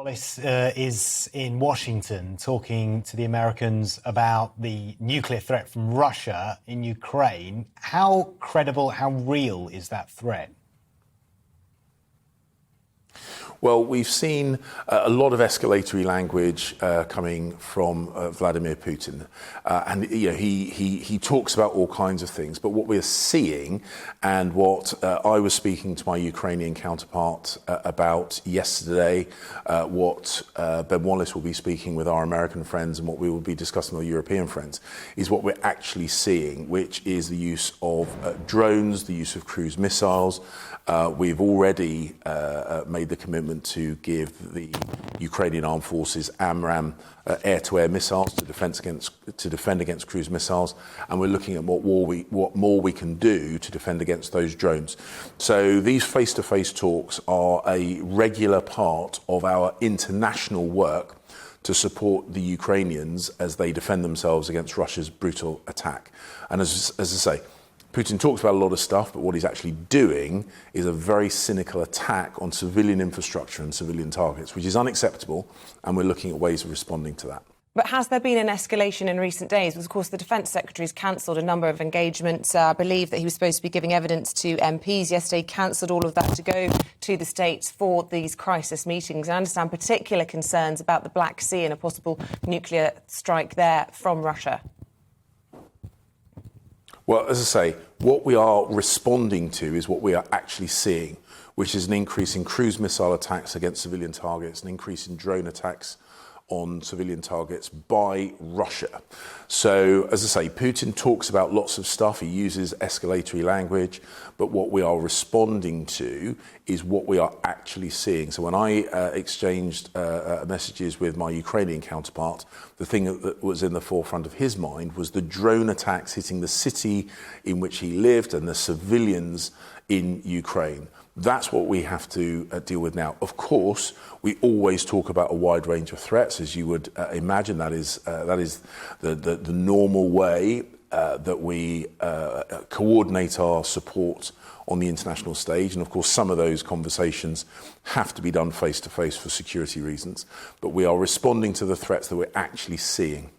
Wallace is in Washington talking to the Americans about the nuclear threat from Russia in Ukraine. How credible, how real is that threat? Well, we've seen a lot of escalatory language coming from Vladimir Putin, and he talks about all kinds of things. But what we're seeing, and what I was speaking to my Ukrainian counterpart about yesterday, what Ben Wallace will be speaking with our American friends, and what we will be discussing with our European friends, is what we're actually seeing, which is the use of drones, the use of cruise missiles. We've already made the commitment to give the Ukrainian armed forces AMRAAM air-to-air missiles to defend against cruise missiles, and we're looking at what more we can do to defend against those drones. So these face-to-face talks are a regular part of our international work to support the Ukrainians as they defend themselves against Russia's brutal attack. And as I say, Putin talks about a lot of stuff, but what he's actually doing is a very cynical attack on civilian infrastructure and civilian targets, which is unacceptable, and we're looking at ways of responding to that. But has there been an escalation in recent days? Because, of course, the Defence Secretary has cancelled a number of engagements. I believe that he was supposed to be giving evidence to MPs yesterday, cancelled all of that to go to the States for these crisis meetings. I understand particular concerns about the Black Sea and a possible nuclear strike there from Russia. Well, as I say, what we are responding to is what we are actually seeing, which is an increase in cruise missile attacks against civilian targets, an increase in drone attacks on civilian targets by Russia. So, as I say, Putin talks about lots of stuff. He uses escalatory language, but what we are responding to is what we are actually seeing. So when I exchanged messages with my Ukrainian counterpart, the thing that was in the forefront of his mind was the drone attacks hitting the city in which he lived and the civilians in Ukraine. That's what we have to deal with now. Of course, we always talk about a wide range of threats, as you would imagine. That is the normal way that we coordinate our support on the international stage. And of course, some of those conversations have to be done face to face for security reasons. But we are responding to the threats that we're actually seeing.